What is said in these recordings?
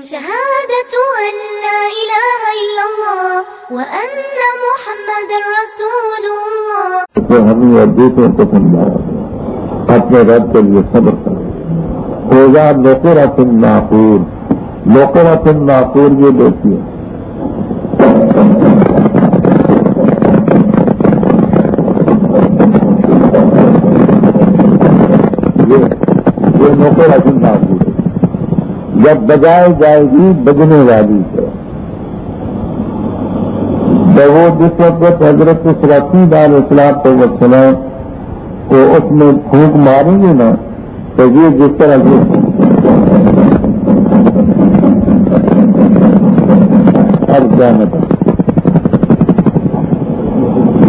شهادة أن لا إله إلا الله وأن محمد رسول الله. تو ہمیں اور دوسروں کو سمجھایا اپنے رب کے لیے صبر کرو. اوزا نقرۃ الناقور، نقرۃ الناقور یہ دیکھیے یہ نقرۃ الناقور جب بجائے جائے گی بجنے والی سے. جب وہ جس وقت حضرت صراطیل علیہ السلام کو اس میں پھونک ماریں گے نا تو یہ جس طرح یہ اب جانت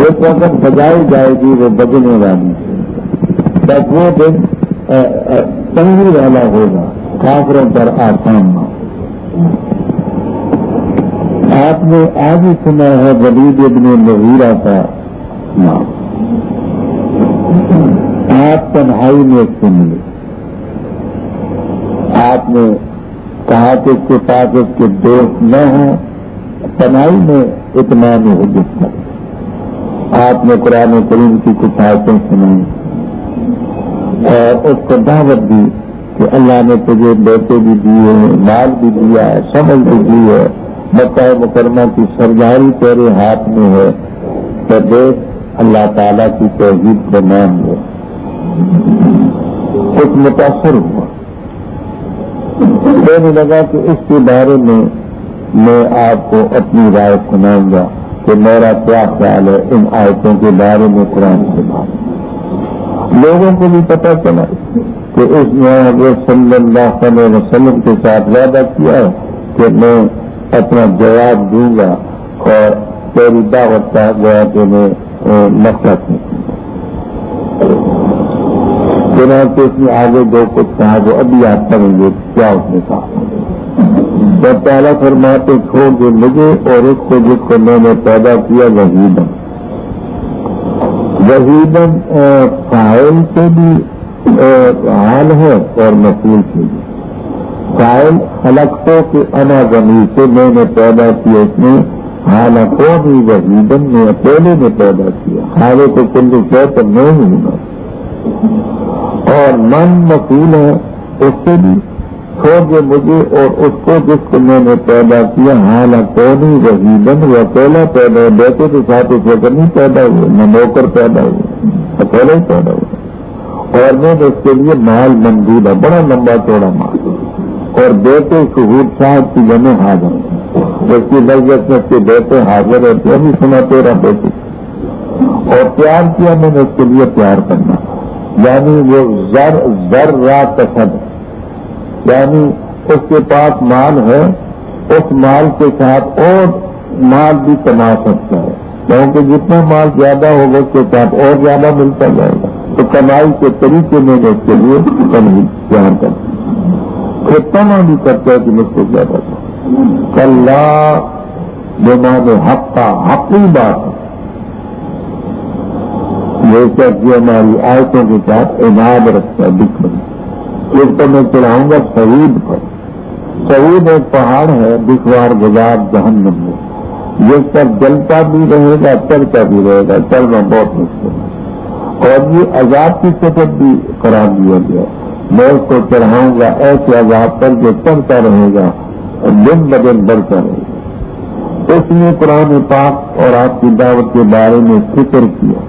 جس وقت بجائی جائے گی وہ بجنے والی سے. جب وہ دن تنگی والا ہوگا کافروں پر آسان نہ. آپ نے آج ہی سنا ہے ولید ابن مغیرہ کا نام. آپ تنہائی میں سن لے. آپ نے کہا کہ اس کے پاس اس کے دوست نہ ہوں، تنہائی میں اطمینان حجت کر. آپ نے قرآن کریم کی کچھ آیتیں سنائی اور اس کو دعوت دی کہ اللہ نے تجھے بیٹے بھی دیے ہیں، مال بھی دیا ہے، سمجھ بھی دی ہے، مکہ مکرمہ کی سرجاری تیرے ہاتھ میں ہے، تو دیکھ اللہ تعالیٰ کی توحید کو مان لے. کچھ متاثر ہوا. کہنے لگا کہ اس کے بارے میں آپ کو اپنی رائے سناؤں گا کہ میرا کیا خیال ہے ان آیتوں کے بارے میں قرآن کے بارے میں. لوگوں کو بھی پتہ چلا کہ اس نے حضرت صلی اللہ علیہ وسلم کے ساتھ وعدہ کیا ہے کہ میں اپنا جواب دوں گا اور تیری دعوت کا گیا کہ میں مقصد نہیں. چنانچہ اس نے آگے جو کچھ کہا وہ ابھی آپ کریں گے کیا اس نے کہا. جب پہلا فرماتے چھوڑ دے مجھے اور اس کو جس کو میں نے پیدا کیا وحیدن. وحیدن فاعل سے بھی حال ہے اور مفعول سے بھی. فاعل خلقتوں کے انا ضمیر سے میں نے پیدا کیا. اس نے حالقوں بھی وحیدن نے اکیلے نے پیدا کیا. حالے کو کل سے تو میں ہوں گا. اور من مفعول ہے اس سے بھی چھوڑ دے مجھے اور اس کو جس کو میں نے پیدا کیا. حالقوں بھی وحیدن وہ اکیلا پیدا ہے. بیٹے کے ساتھ اس وقت نہیں پیدا ہوئے، نہ نوکر پیدا ہوئے، اکیلا ہی پیدا ہوئے. اور میں نے اس کے لیے مال منظور ہے، بڑا لمبا چوڑا مال. اور بیٹے شہود صاحب کی جمع حاضر جس کی لذت میں اس کے بیٹے حاضر ہوتے ابھی سنا تیرا بیٹے. اور پیار کیا میں نے اس کے لیے پیار کرنا، یعنی وہ زر رات کسب، یعنی اس کے پاس مال ہے، اس مال کے ساتھ اور مال بھی کما سکتا ہے کیونکہ جتنا مال زیادہ ہوگا اس کے ساتھ اور زیادہ ملتا جائے گا. تو کمائی کے طریقے میں نے اس کے لیے پیار کرتا پھر تمام بھی کرتا ہے کہ مجھ کو زیادہ کلّا بمانے حق کا حقی بات ہے. جیسا کہ ہماری آیتوں کے ساتھ عناد رکھتا ہے دکھ. اس کو میں چڑھاؤں گا سعید پر. سعید ایک پہاڑ ہے دشوار گزار جہنم میں، جس پر جلتا بھی رہے گا چلتا بھی رہے گا، چلنا بہت مشکل ہے. اور یہ عذاب کی صفت بھی قرار دیا گیا. میں اس کو چڑھاؤں گا ایسے عذاب پر جو چڑھتا رہے گا اور دن بدن بڑھتا رہے گا. اس نے قرآن پاک اور آپ کی دعوت کے بارے میں فکر کیا،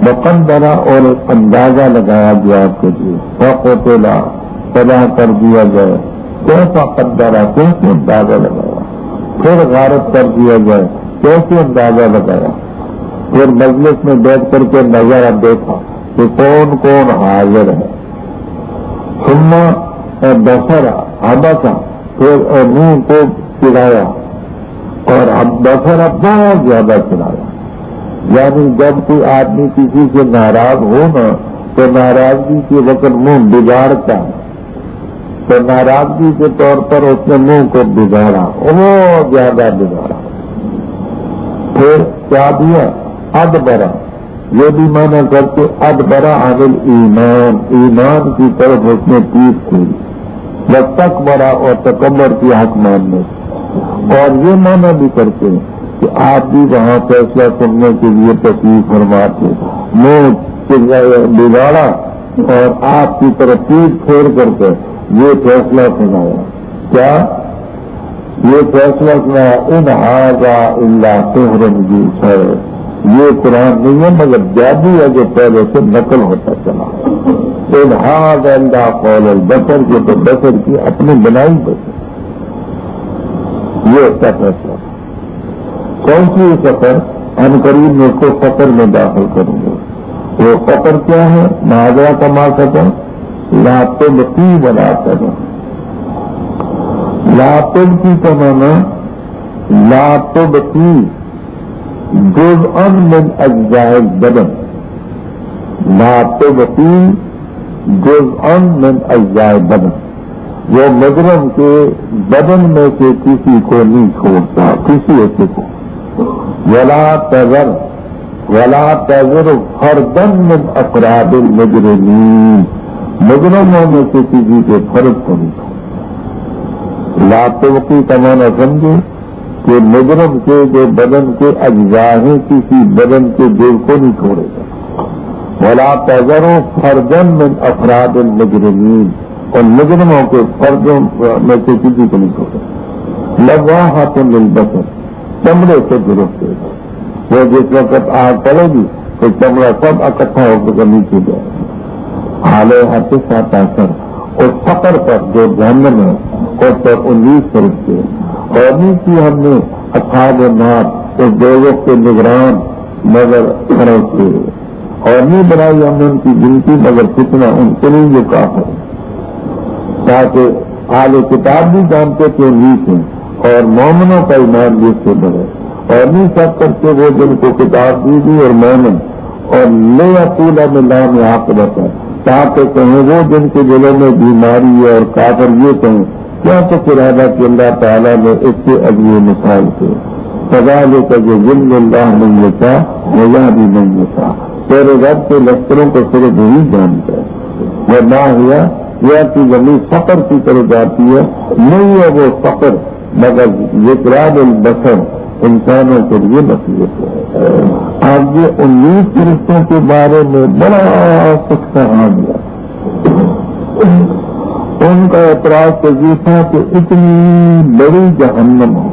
مقدرہ اور ایک اندازہ لگایا گیا آپ کے لیے. فقتلا پیدا کر دیا جائے، کیسا قدرہ کیسے اندازہ لگایا. پھر غارت کر دیا جائے، کیسے اندازہ لگایا. پھر مجلس میں بیٹھ کر کے نظارہ دیکھا کہ کون کون حاضر ہے. ثم بصرا عبسا، پھر منہ کو چڑھایا اور بصرا بہت زیادہ چڑھایا. یعنی جب کوئی آدمی کسی سے ناراض ہو نا تو ناراضگی کے وقت منہ بگاڑتا ہے، تو ناراضگی کے طور پر اس نے منہ کو بگاڑا، بہت زیادہ بگاڑا. پھر کیا دیا ادبرا، یہ بھی مانا کرتے ادبرا عن ایمان، ایمان کی طرف اس نے پیٹ کھولی. وَاسْتَكْبَرَ اور تکبر کی حق ماننے، اور یہ معنی بھی کرتے ہیں کہ آپ بھی وہاں فیصلہ سننے کے لیے تشریف فرما تھے، منہ بگاڑا اور آپ کی طرف پیٹ پھیر کر کے یہ فیصلہ سنایا. کیا یہ فیصلہ سنایا؟ ان ھذا الا سحر یؤثر، یہ قرآن نہیں ہے مگر جادو ہے جو پہلے سے نقل ہوتا چلا. ان ھذا الا قول البشر، جو تو بشر کی اپنی بنائی بشر. یہ اس کا فیصلہ. کون سی سفر؟ ان قریب میں اس کو فقر میں داخل کریں گے. وہ فقر کیا ہے؟ معاذرہ کا مال سفر لا تبقی ولا تذر. لا تبقی کا معنی لا تبقی جزءا من اجزاء البدن، لا تبقی جزءا من اجزاء البدن. وہ مجرم کے بدن میں سے کسی کو نہیں چھوڑتا، کسی ایسے کو. ولا تذر ولا تذر فردا من افراد المجرمین، مجرموں میں سے کسی کے فرد کو نہیں چھوڑتا. لا تبقی کا معنی سمجھے کہ مجرم کے جو بدن کے اجزاء ہیں کسی بدن کے دل کو نہیں چھوڑے گا. ولا تذر فردا من افراد المجرمین، اور مجرموں کے فردوں میں سے کسی کو نہیں چھوڑے. لواحۃ للبشر، چمڑے سے درست ہے. وہ جس وقت آگ پڑے گی تو چمڑا سب اکٹھا ہو کر نیچے جائے گا. علیہ تسعۃ عشر، اور فقر پر جو جہنم ہے اس پر 19 فرشتے. اور نیچے ہم نے اصحاب النار اس دوزخ کے نگران مگر کھڑے کیے، اور نہیں بنائی ہم نے ان کی گنتی مگر کتنا ان کے لیے جو کافر ہے. تاکہ اہل کتاب بھی جانتے کہ 19 ہیں، اور مومنوں کا ایمان بھی اس سے بڑھے. اور نہیں سب کرتے وہ جن کو کتاب دی گئی اور مومن، اور لے اقول باللہ میں عاقبت ہے، تاکہ کہیں وہ جن کے دلوں میں بیماری ہے اور کافر یہ کہیں کیا تو ارادہ کہ اللہ تعالیٰ نے اس سے اگلی مثال سے فذلک یضل اللہ من یشاء ویہدی من یشاء. تیرے رب کے لشکروں کو صرف وہی جانتا ہے. ورنہ ہوا یہ کہ زمین فقر کی طرف جاتی ہے، نہیں ہے وہ فقر مگر ذکران البشر، انسانوں کے لیے نصیحت ہے. آج یہ 19 فرشتوں کے بارے میں بڑا کچھ کہا گیا. ان کا اعتراض تو یہ تھا کہ اتنی بڑی جہنم ہو،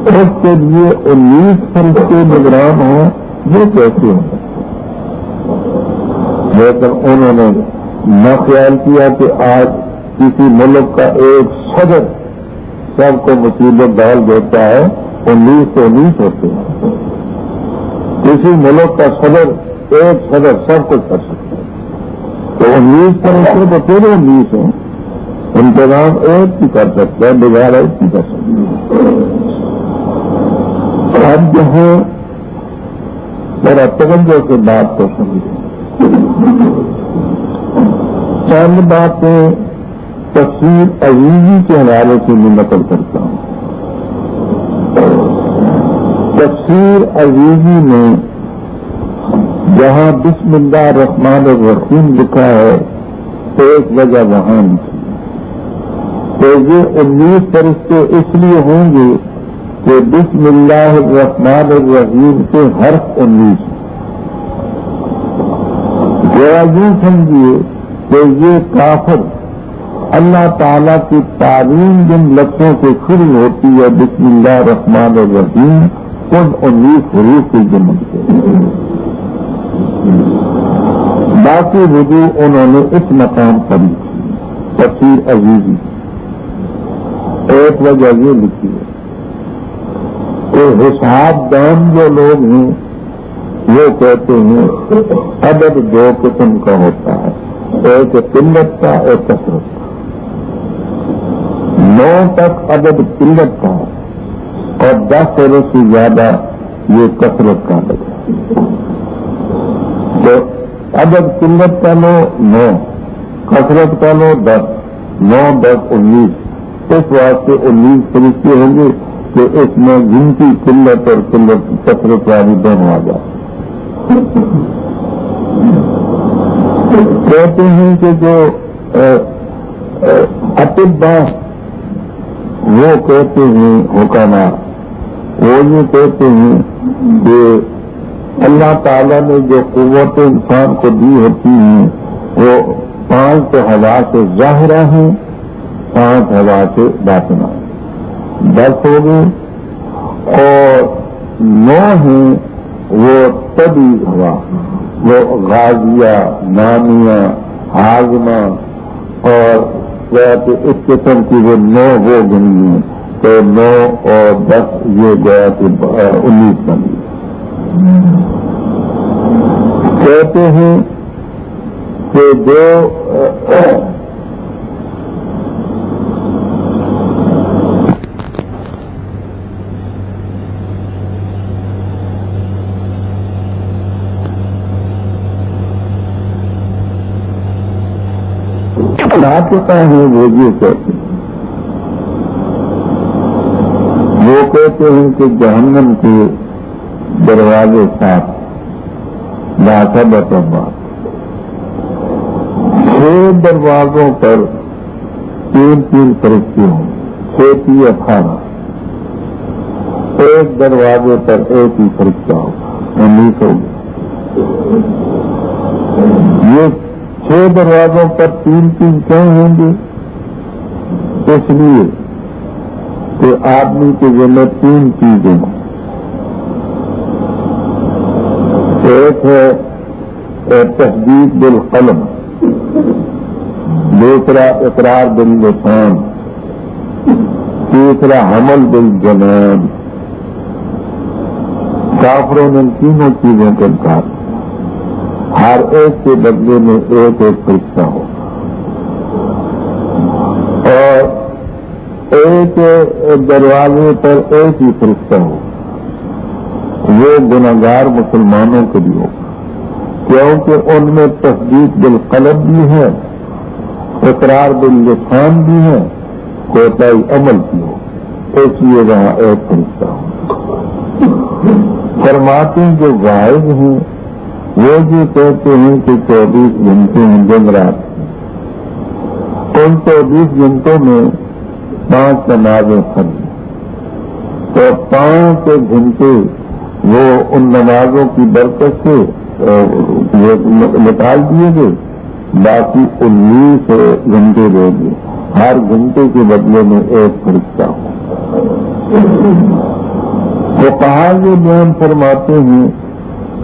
اس کے لیے 19 فرشتے نگران ہوں، یہ کیسے ہوں؟ لیکن انہوں نے نہ خیال کیا کہ آج کسی ملک کا ایک صدر سب کو مصیبت ڈال دیتا ہے. 19 ہوتے ہیں. کسی ملک کا صدر ایک صدر سب کچھ کر سکتا ہے. تو 19 فرشتے تو پورے 19 ہیں. انتظام ایک ہی کر سکتا ہے، بغیر ایک ہی کر سکتا ہے. اب جو ہے ذرا توجہ سے بات کو سمجھیں. چند باتیں تفسیر عزیزی کے حوالے سے میں نقل کرتا ہوں. تفسیر عزیزی میں جہاں بسم اللہ الرحمن الرحیم لکھا ہے تو ایک وجہ وہاں لکھی ہے. تو یہ 19 فرشتے اس لیے ہوں گے کہ بسم اللہ الرحمن الرحیم کے حرف 19 ذرا یوں سمجھیے کہ یہ کافر اللہ تعالیٰ کی تعلیم جن لفظوں سے شروع ہوتی ہے بسم اللہ الرحمن الرحیم، ان 19 حروف کی جمع سے باقی وضو انہوں نے اس مقام پر لکھی. تفسیر عزیزی ایک وجہ یہ لکھی ہے کہ حساب دان جو لوگ ہیں وہ کہتے ہیں عدد 2 قسم کا ہوتا ہے، ایک قلت کا ایک کثرت کا. 9 تک عدد قلت کا اور 10 سے زیادہ یہ کثرت کا لگا. تو عدد قلت کا لو 9، کثرت کا لو 10، 9 10 19. اس واسطے 19 فرشتے ہوں گے کہ اس میں گنتی قلت اور قلت کثرت والی دونوں آ جائے. کہتے ہیں کہ جو اطبا وہ کہتے ہیں حکماء، وہ یہ کہتے ہیں کہ اللہ تعالیٰ نے جو قوت انسان کو دی ہوتی ہیں وہ 5 تو ہوا سے ظاہرہ ہیں، 5 ہوا سے باطنہ، 10 ہو گئے، اور 9 ہیں وہ طبی ہوا، وہ غازیہ، نامیہ، ہاضمہ، اور اس قسم کی وہ 9 وہ گنی ہیں، تو 9 اور 10 یہ گیا کہ 19 بنی۔ کہتے ہیں کہ جو ناطقہ ہیں وہ یہ کہتے ہیں، وہ کہتے ہیں کہ جہنم کے دروازے 7 بات 6 دروازوں پر 3 فرشتے ہوں، 6 18، ایک دروازے پر ایک ہی فرشتہ ہو، 19 ہو گئے۔ یہ 6 دروازوں پر 3 کیوں ہوں گے؟ اس لیے کہ آدمی کے ذمہ 3 چیزیں ہیں، ایک ہے تصدیق بالقلم، دوسرا اقرار باللسان، تیسرا حمل بالجنان۔ کافروں نے ان تینوں چیزوں کا انکار، ہر ایک کے بدلے میں ایک فرشتہ ہو، اور ایک دروازے پر ایک ہی فرشتہ ہو، وہ گناہگار مسلمانوں کے لیے ہو، کیونکہ ان میں تصدیق بالقلب بھی ہے، اقرار باللسان بھی ہے، کوتاہی عمل بھی ہو، اس لیے وہاں ایک فرشتہ ہو۔ فرماتے ہیں جو واحد ہیں وہ یہ کہتے ہیں کہ 24 گھنٹے ہیں دن رات، ان 24 گھنٹوں میں 5 نمازیں پڑھی، تو 5 گھنٹے وہ ان نمازوں کی برکت سے نکال دیے گئے، باقی 19 گھنٹے رہ گئے، ہر گھنٹے کے بدلے میں ایک فرشتہ ہو۔ تو کہا یہ بیان فرماتے ہیں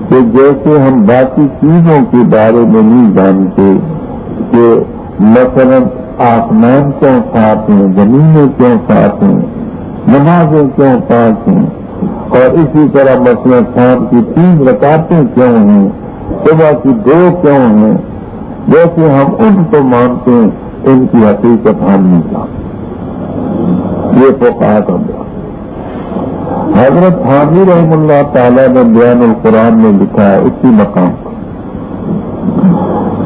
کہ جیسے ہم باقی چیزوں کے بارے میں نہیں جانتے کہ مثلا آسمان کیوں 7 ہیں، زمینیں کیوں 7 ہیں، نمازیں کیوں 5 ہیں، اور اسی طرح مثلا شام کی 3 رکعتیں کیوں ہیں، صبح کی 2 کیوں ہیں، جیسے ہم ان کو مانتے ہیں ان کی حقیقت ہم نہیں جانتے۔ یہ فقہاء کا بیان۔ حضرت حامی رحم اللہ تعالیٰ نے بیان القرآن میں لکھا ہے اسی مقام پر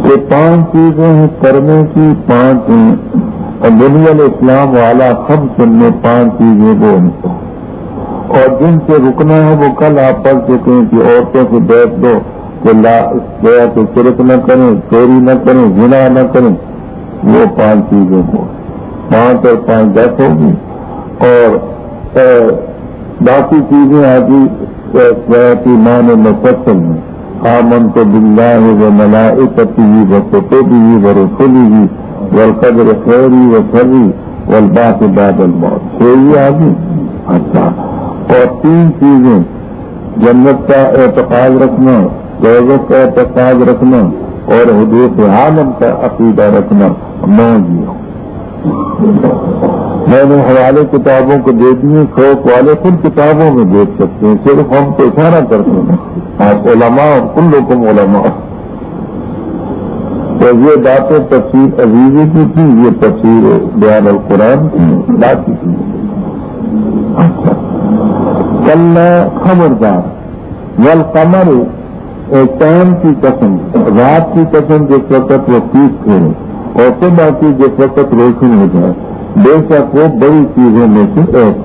کہ 5 چیزیں ہیں کرنے کی، 5 ہیں، اور دنیا الاسلام والا ہم سننے 5 چیزیں وہ ان کو، اور جن سے رکنا ہے وہ کل آپ پڑھ چکے ہیں کہ عورتوں سے بیٹھ دو کہ گیا کہ شرک نہ کریں، چوری نہ کریں، زنا نہ کریں، وہ 5 چیزیں ہو، 5 اور 5 10 ہوگی، اور باقی چیزیں آگی ایمان مفصل میں آمنت باللہ و ملائکتہ و کتبہ و رسلہ والقدر خیری و شری والبعث بعد الموت، یہ آگی۔ اچھا، اور 3 چیزیں جنت کا اعتقاد رکھنا، دوزخ کا اعتقاد رکھنا، اور حدوث عالم کا عقیدہ رکھنا، 9 ہو۔ میں نے حوالے کتابوں کو دے دیے، شوق والے خود کتابوں میں دیکھ سکتے ہیں، صرف ہم تو اشارہ کرتے ہیں، آپ علماء اور کلکم علماء۔ تو یہ باتیں تفسیر عزیزی کی تھی، یہ تفسیر بیان القرآن کی بات کی۔ اچھا، کلا خبردار، والقمر چاند کی قسم، رات کی قسم جس وقت وہ پیس پھیرے اور صبح کی جس وقت روشن ہو جائے، بے شک وہ بڑی چیزوں میں سے ایک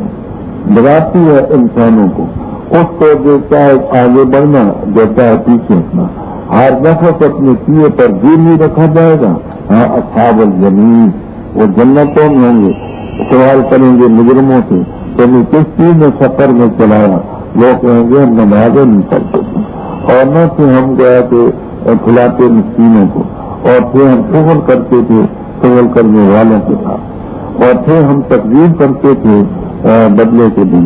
ڈراتی ہے انسانوں کو، اس کو جو چاہے آگے بڑھنا، جو چاہے پیچھے ہٹنا، ہر نفس اپنے کیے پر گیر نہیں رکھا جائے گا۔ ہاں اصحاب الجمین، وہ جنتوں میں ہوں گے. سوال کریں گے مجرموں سے تمہیں کس چیز میں سفر میں چلایا؟ وہ کہیں گے ہم نمازیں نہیں پڑھتے تھے اور نہ تھے ہم گیا کہ کھلاتے مسکینوں کو، اور تھے ہم شغل کرتے تھے شغل کرنے والوں کے ساتھ، اور تھے ہم تقدیم کرتے تھے بدلے کے دن،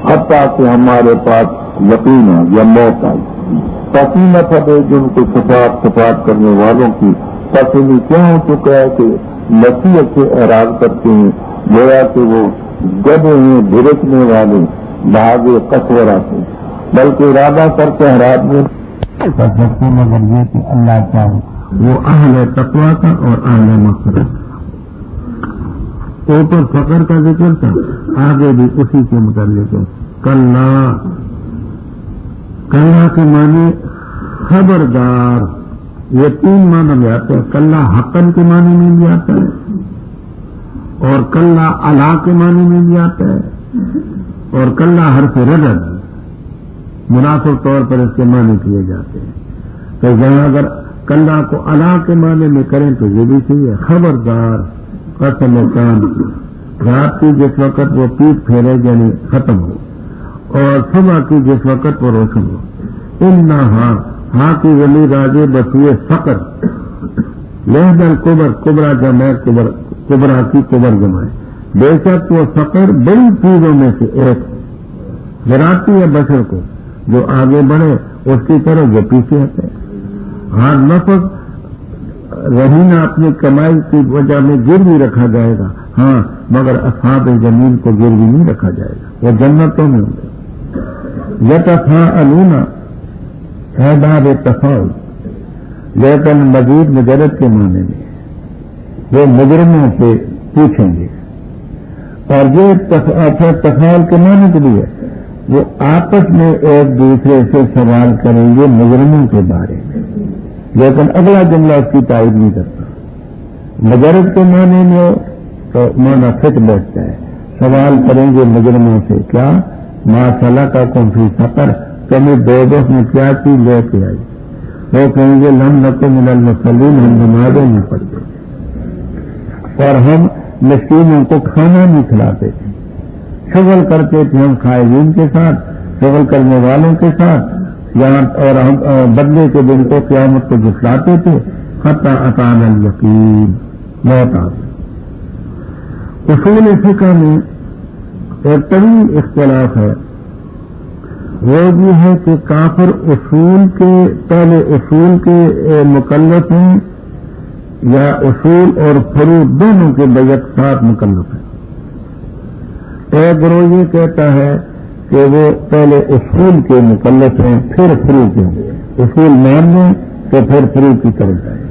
حتیٰ کہ ہمارے پاس یقین یا موت آئی. پسینہ پڑے جن کو صفات کرنے والوں کی پسینی کیا ہو چکا ہے کہ نصیحت سے اعراض کرتے ہیں گویا کہ وہ گدے ہیں بھڑکنے والے بھاگے قصورہ سے، بلکہ ارادہ کر کے حرات میں کر سکتے مگر یہ کہ اللہ چاہے وہ اہل تقویٰ کا اور اہل مغفرت. اوپر فقر کا ذکر تھا، آگے بھی اسی کے متعلق ہے. کلّا کے معنی خبردار، یہ 3 معنی میں آتے ہیں. کلّا حقن کے معنی میں بھی آتا ہے، اور کلّا علا کے معنی میں بھی آتا ہے، اور کلّا حرف رجل مناسب طور پر اس کے معنی کیے جاتے ہیں. تو جہاں اگر کلّا کو علا کے معنی میں کریں تو یہ بھی صحیح ہے. خبردار قسم کان کی رات کی جس وقت وہ پیٹ پھیرے یعنی ختم ہو، اور صبح کی جس وقت وہ روشن ہو. ہاں کی ولی راجے بسوئے فقر لہد القبر، کبرا جمع کبرا کی کبر جمع. بے شک وہ فقر بڑی چیزوں میں سے ایک ڈراتی ہے بشر کو، جو آگے بڑھے اس کی طرح جو پیچھے ہٹے. ہاں نفس رہینہ اپنی کمائی کی وجہ میں گروی رکھا جائے گا، ہاں مگر اصحاب زمین کو گروی نہیں رکھا جائے گا، وہ جنتوں میں ہوں گے. یتفاءلون ہے باب تفاؤل، لیکن مزید مجرد کے معنی میں وہ مجرموں سے پوچھیں گے. اور جو تفاؤل کے معنی کے لیے وہ آپس میں ایک دوسرے سے سوال کریں گے مجرموں کے بارے میں، لیکن اگلا جملہ اس کی تائید نہیں کرتا. مجرد کے معنی میں تو معنی فٹ بیٹھتا ہے. سوال کریں گے مجرموں سے کیا ما سلککم فی سقر، تمہیں دوزخ میں کیا چیز لے کے آئی؟ وہ کہیں گے لم نکن من المصلین، ہم نمازیں نہیں پڑھتے اور ہم مسکینوں کو کھانا نہیں کھلاتے تھے. شغل کرتے تھے ہم خائرین کے ساتھ، شغل کرنے والوں کے ساتھ، اور ہم بدلے کے دن کو قیامت کو جھٹلاتے تھے. حتی اتانا الیقین، موت آ گئی. اصول فقہ میں ایک طویل اختلاف ہے. وہ بھی ہے کہ کافر پہلے اصول کے مکلف ہیں یا اصول اور فروع دونوں کے بیک ساتھ مکلف ہیں. ایک گروہ یہ کہتا ہے کہ وہ پہلے اصول کے مکلف ہیں پھر فروع کے ہوں گے، اصول مان لیں تو پھر فروع کی طرف جائیں.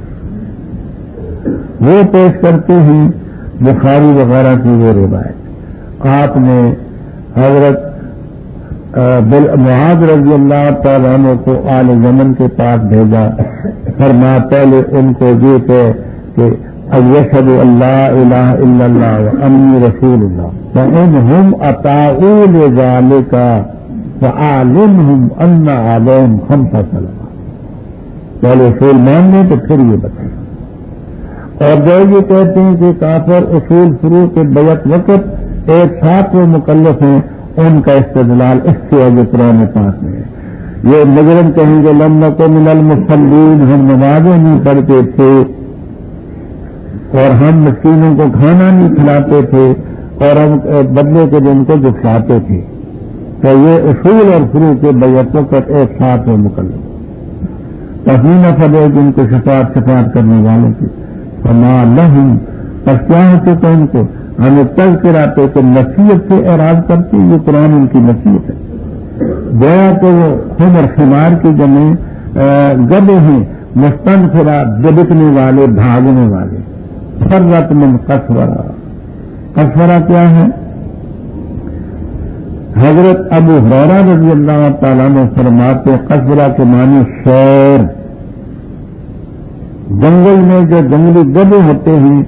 وہ پیش کرتے ہیں بخاری وغیرہ کی وہ روایت. آپ نے حضرت معاذ رضی اللہ تعالیٰ عنہ کو آل یمن کے پاس بھیجا. فرمایا پہلے ان کو یہ کہ اشہد ان لا الہ الا اللہ وانی رسول اللہ فانہم اطاعوا لذلک فاعلمہم ان علیہم خمس صلوات. پہلے اصول مان لیں تو پھر یہ بتائیں. اور جو یہ کہتے ہیں کہ کافر اصول فروع کے بیک وقت ایک ساتھ وہ مکلف ہیں، ان کا استدلال اس سے آگے قرآن پاک میں ہے. یہ مجرم کہیں گے لم نکن من المصلین، ہم نمازیں نہیں پڑھتے تھے اور ہم مسکینوں کو کھانا نہیں کھلاتے تھے اور ہم بدلے کے دن کو جھٹلاتے تھے. تو یہ اصول اور فروع کے بیک وقت ایک ساتھ وہ مکلف. تسمینہ فدے جن کو شفاعت کرنے والوں کی فما لہم، پس کیا ہوتے تو ان کو ہمیں تذکر آتے کہ نصیحت سے اعراض کرتے. یہ قرآن ان کی نصیحت ہے. گویا کہ وہ خمر خمار کی جمع گدے ہیں، مستنفرہ دبکنے والے بھاگنے والے. فرت من قسورہ، قسورہ کیا ہے؟ حضرت ابو ہریرہ رضی اللہ تعالیٰ عنہ فرماتے قسورہ کے معنی شیر. جنگل میں جو جنگلی گدے ہوتے ہیں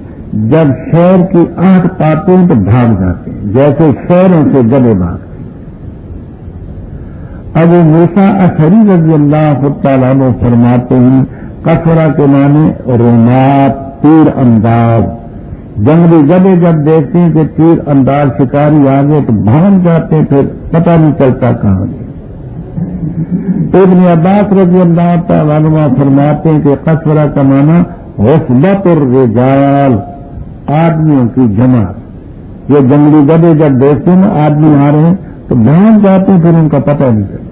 جب شیر کی آنکھ پاتے ہیں تو بھاگ جاتے ہیں، جیسے شیروں سے گدے بھاگتے. ابو موسیٰ اشعری رضی اللہ تعالیٰ عنہ فرماتے ہیں قسورہ کے معنی رمات، تیر انداز، جنگلی گدھے جب دیکھتے ہیں کہ تیر انداز شکاری آ گئے تو بھاگ جاتے ہیں، پھر پتہ نہیں چلتا کہاں گئے۔ ابن عباس رضی اللہ تعالیٰ عنہ فرماتے ہیں کہ قصورہ کا معنی غفلت الرجال، آدمیوں کی جماعت۔ یہ جنگلی گدھے جب دیکھتے ہیں نا آدمی آ رہے ہیں تو بھاگ جاتے ہیں، پھر ان کا پتہ نہیں چلتا۔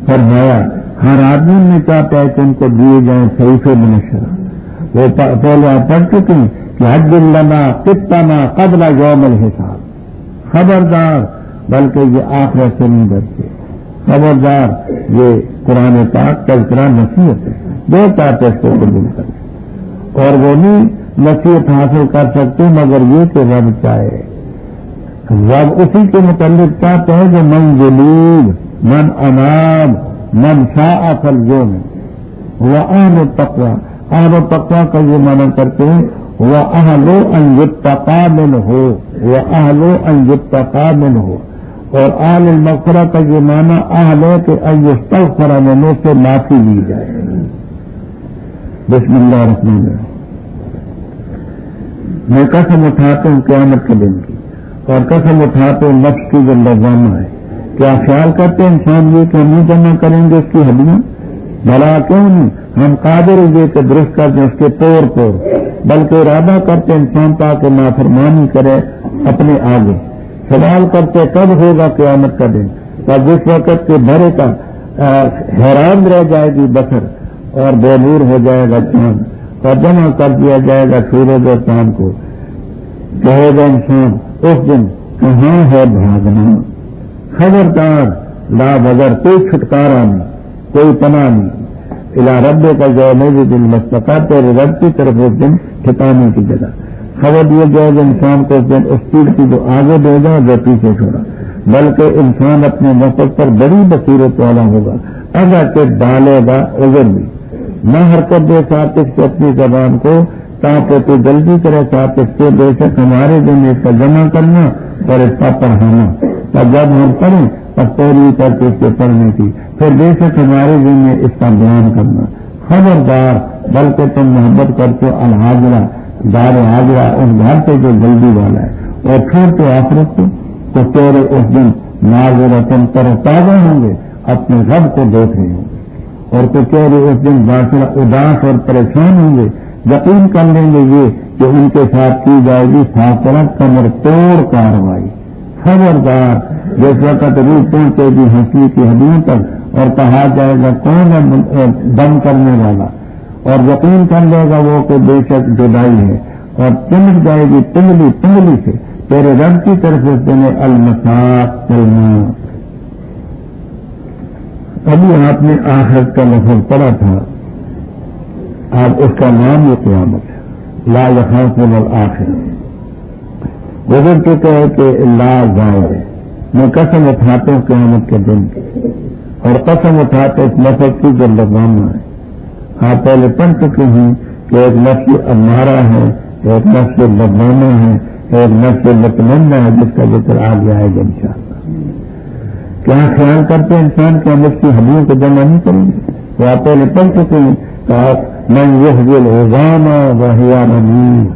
فرمایا ہر آدمی نے چاہتا ہے کہ ان کو دیے جائیں صحیفے من الشرع، وہ پہلے آپ پڑھ چکے ہیں کہ حج لنا قطنا قبل یوم الحساب، خبردار، بلکہ یہ آخرت سے نہیں ڈرتے، خبردار، یہ قرآن پاک تذکرہ نصیحت ہے، جو چاہتے اس کو قبول کریں، اور وہ نہیں نصیحت حاصل کر سکتے مگر یہ کہ رب چاہے۔ رب اسی کے متعلق چاہتے ہیں جو من جلیل، من اناب، من شاء فلیوم، وَأَهْلُ التَّقْوَىٰ، اہل التقویٰ کا یہ معنی کرتے ہیں وَأَهْلُ أَن يُتَّقَىٰ مِنْهُ، وَأَهْلُ أَن يُتَّقَىٰ مِنْهُ، اور اہل المغفرہ کا یہ معنی اہل ہے کہ أن يستغفر منه سے معافی لی جائے۔ بسم اللہ الرحمن الرحیم۔ میں قسم اٹھاتا ہوں قیامت کے دن کی، اور قسم اٹھاتے ہوں نفس کی جو لوامہ ہے۔ کیا خیال کرتے انسان یہ کہ ہم نہیں جمع کریں گے اس کی ہڈیاں؟ بھلا کیوں نہیں، ہم قادر ہوئے کہ درست کر دیں اس کے طور پر، بلکہ ارادہ کرتے انسان تاکہ نافرمانی کرے اپنے آگے۔ سوال کرتے کب ہوگا قیامت کا دن؟ تب جس وقت کے بھرے کا حیران رہ جائے گی بصر، اور بے نور ہو جائے گا چاند، اور جمع کر دیا جائے گا سورج اور چاند کو۔ کہے گا انسان اس دن کہاں ہے بھاگنا؟ خبردار، لا بغیر کوئی چھٹکارا نہیں، کوئی پناہ نہیں۔ الا رب کا جو میری دن مستقا، تیرے رب کی طرف اس دن ٹھکانے کی جگہ۔ خبر دیا جائے گا انسان کو اس دن اس چیز کی جو آگے دے گا جو پیچھے چھوڑا، بلکہ انسان اپنے نفس پر بڑی بصیرت والا ہوگا، اگرچہ ڈالے گا عذر بھی، نہ حرکت دے ساتھ اس سے اپنی زبان کو، تاکہ تو جلدی کرے ساتھ اس سے بے شک ہمارے دن اس کا جمع کرنا اور اس کا پڑھانا، تب جب ہم پڑھیں تب پوری کر کے اس کے پڑھنے کی، پھر بے شک ہمارے دن میں اس کا بیان کرنا۔ خبردار، بلکہ تم محبت کرتے ہو الحاضرہ، دار حاضرہ، اس گھر سے جو جلدی والا ہے، اور پھر تو آخرت کو تو تیرے اس دن ناظرتن تر تازہ ہوں گے، اپنے رب کو دیکھ رہے ہوں گے، اور تو تیرے اس دن باقی اداس اور پریشان ہوں گے، یقین کر لیں گے یہ کہ ان کے ساتھ کی جائے گی ساترت کمر توڑ کاروائی۔ خبردار، جس وقت روح پہنچے گی ہنسی کی ہڈیوں تک، اور کہا جائے گا کون ہے دم کرنے والا، اور یقین کر لے گا وہ کہ بے شک جدائی ہے، اور چمک جائے گی پنگلی پنگلی سے تیرے رب کی طرف سے تمہیں المساق چلنا۔ ابھی آپ نے آخرت کا لفظ پڑھا تھا، اب اس کا نام یہ قیامت ہے، لا یخاف من الآخرہ۔ گزر چکا ہے کہ لا ظاہر ہے، میں قسم اٹھاتے ہوں قیامت کے دن کی، اور قسم اٹھاتے اس لفظ کی جو لغامہ ہے۔ آپ پہلے پڑھ چکے ہیں کہ ایک نفس امارہ ہے، ایک نفس لغامہ ہے، ایک نفس مطمئنہ ہے، جس کا ذکر آگے آئے گا انشاءاللہ۔ کیا خیال کرتے انسان کہ ہم اس کی ہڈیوں کو جمع نہیں کریں گے؟ تو آپ پہلے پڑھ چکے ہیں کہ من یحیی العظام وہی رمیم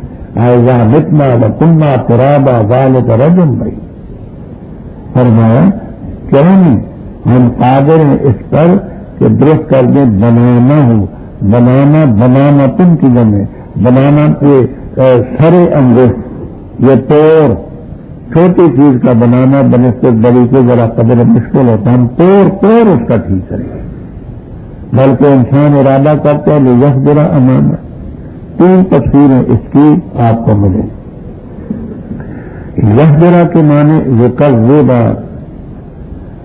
اذا متنا وکنا ترابا ذلک رجل بعید۔ فرمایا کیوں نہیں، ہم قادر ہیں اس پر کہ درست کر دیں، بنانا ہو، بنانا تم کی جمع، بنانا کے سرے انگشت، یہ توڑ چھوٹی چیز کا بنانا بنسبت بڑی سے ذرا قدر مشکل ہوتا ہے، ہم توڑ اس کا ٹھیک کریں، بلکہ انسان ارادہ کرتا ہے لیصبر امانہ۔ تین تفسیریں اس کی آپ کو ملے۔ یصبر کے معنی یکذب،